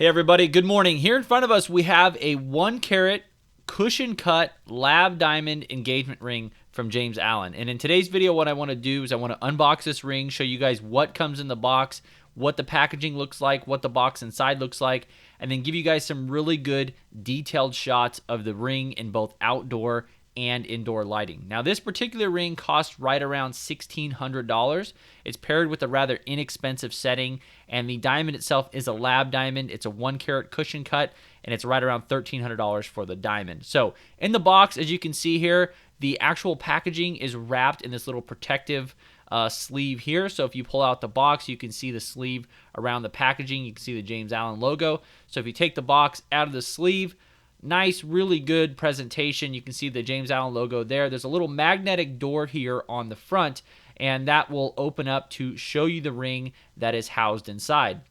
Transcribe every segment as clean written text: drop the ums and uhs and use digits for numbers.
Hey everybody, good morning. Here in front of us we have a 1 carat cushion cut lab diamond engagement ring from James Allen. And in today's video what I want to do is I want to unbox this ring, show you guys what comes in the box, what the packaging looks like, what the box inside looks like, and then give you guys some really good detailed shots of the ring in both outdoor and indoor lighting. Now this particular ring costs right around $1,600. It's paired with a rather inexpensive setting, and the diamond itself is a lab diamond. It's a 1 carat cushion cut, and it's right around $1,300 for the diamond. So in the box, as you can see here, the actual packaging is wrapped in this little protective sleeve here. So if you pull out the box, you can see the sleeve around the packaging. You can see the James Allen logo. So if you take the box out of the sleeve, nice, really good presentation. You can see the James Allen logo there. There's a little magnetic door here on the front, and that will open up to show you the ring that is housed inside.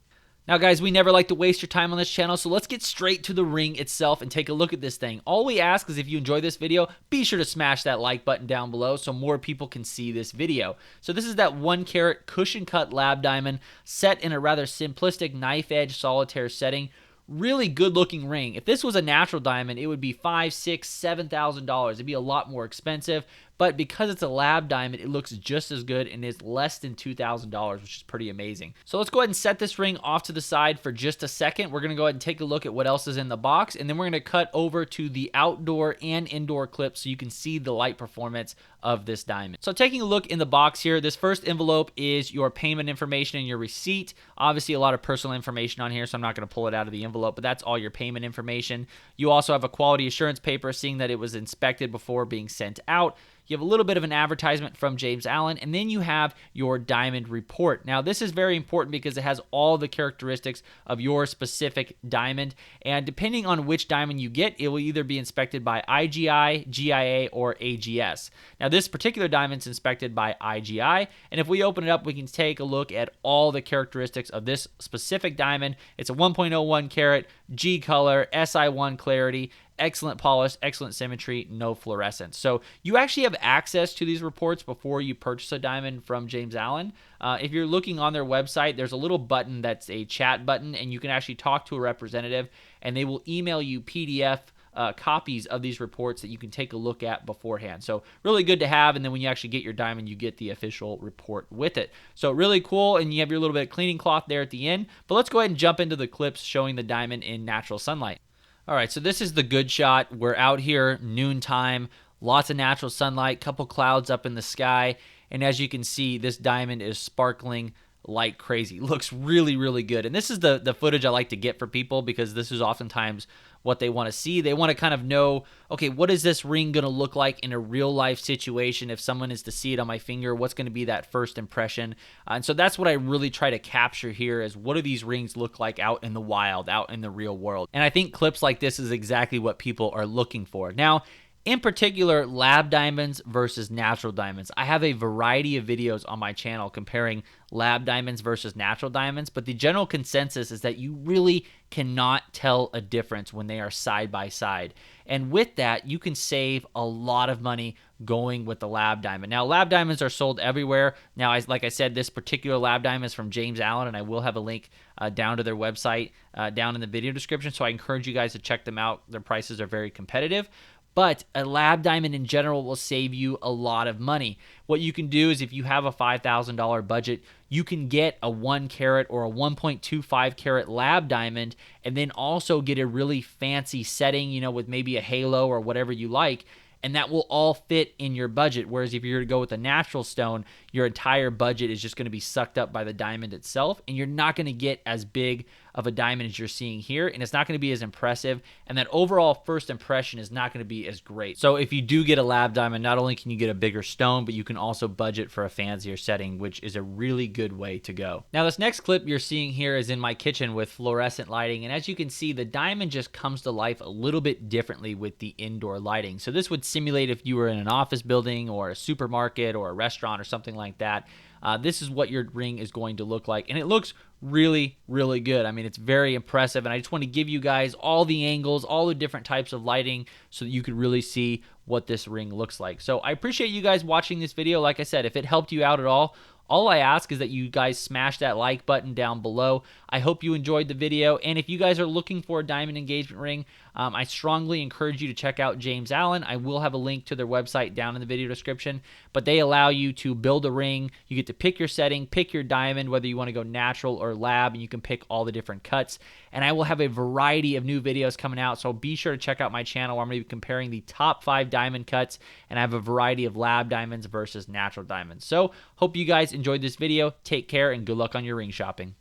Now guys, we never like to waste your time on this channel, so let's get straight to the ring itself and take a look at this thing. All we ask is if you enjoy this video, be sure to smash that like button down below so more people can see this video. So this is that 1 carat cushion cut lab diamond set in a rather simplistic knife edge solitaire setting. Really good looking ring. If this was a natural diamond, it would be $5,000, $6,000, $7,000. It'd be a lot more expensive, but because it's a lab diamond, it looks just as good and is less than $2,000, which is pretty amazing. So let's go ahead and set this ring off to the side for just a second. We're gonna go ahead and take a look at what else is in the box, and then we're gonna cut over to the outdoor and indoor clips so you can see the light performance of this diamond. So taking a look in the box here, this first envelope is your payment information and your receipt. Obviously a lot of personal information on here, so I'm not gonna pull it out of the envelope, but that's all your payment information. You also have a quality assurance paper seeing that it was inspected before being sent out. You have a little bit of an advertisement from James Allen, and then you have your diamond report. Now, this is very important because it has all the characteristics of your specific diamond, and depending on which diamond you get, it will either be inspected by IGI, GIA, or AGS. Now, this particular diamond is inspected by IGI, and if we open it up, we can take a look at all the characteristics of this specific diamond. It's a 1.01 carat, G color, SI1 clarity, excellent polish, excellent symmetry, no fluorescence. So you actually have access to these reports before you purchase a diamond from James Allen. If you're looking on their website, there's a little button that's a chat button, and you can actually talk to a representative, and they will email you PDF copies of these reports that you can take a look at beforehand. So really good to have, and then when you actually get your diamond, you get the official report with it. So really cool, and you have your little bit of cleaning cloth there at the end. But let's go ahead and jump into the clips showing the diamond in natural sunlight. All right, so this is the good shot. We're out here noontime, lots of natural sunlight, couple clouds up in the sky, and as you can see, this diamond is sparkling like crazy. Looks really, really good. And this is the footage I like to get for people because this is oftentimes what they want to see. They want to kind of know, okay, what is this ring going to look like in a real life situation? If someone is to see it on my finger, what's going to be that first impression? And so that's what I really try to capture here is what do these rings look like out in the wild, out in the real world? And I think clips like this is exactly what people are looking for. Now, in particular, lab diamonds versus natural diamonds. I have a variety of videos on my channel comparing lab diamonds versus natural diamonds, but the general consensus is that you really cannot tell a difference when they are side by side. And with that, you can save a lot of money going with the lab diamond. Now, lab diamonds are sold everywhere. Now, like I said, this particular lab diamond is from James Allen, and I will have a link down to their website down in the video description, so I encourage you guys to check them out. Their prices are very competitive. But a lab diamond in general will save you a lot of money. What you can do is if you have a $5,000 budget, you can get a 1 carat or a 1.25 carat lab diamond and then also get a really fancy setting, you know, with maybe a halo or whatever you like, and that will all fit in your budget. Whereas if you're to go with a natural stone, your entire budget is just going to be sucked up by the diamond itself, and you're not going to get as big of a diamond as you're seeing here, and it's not going to be as impressive, and that overall first impression is not going to be as great. So if you do get a lab diamond, not only can you get a bigger stone, but you can also budget for a fancier setting, which is a really good way to go. Now this next clip you're seeing here is in my kitchen with fluorescent lighting, and as you can see, the diamond just comes to life a little bit differently with the indoor lighting. So this would simulate if you were in an office building or a supermarket or a restaurant or something like that. This is what your ring is going to look like, and it looks really, really good. I mean, it's very impressive, and I just want to give you guys all the angles, all the different types of lighting so that you can really see what this ring looks like. So I appreciate you guys watching this video. Like I said, if it helped you out at all, All I ask is that you guys smash that like button down below. I hope you enjoyed the video, and if you guys are looking for a diamond engagement ring, I strongly encourage you to check out James Allen. I will have a link to their website down in the video description, but they allow you to build a ring. You get to pick your setting, pick your diamond, whether you want to go natural or lab, and you can pick all the different cuts. And I will have a variety of new videos coming out, so be sure to check out my channel where I'm going to be comparing the top 5 diamond cuts, and I have a variety of lab diamonds versus natural diamonds. So hope you guys enjoyed this video. Take care and good luck on your ring shopping.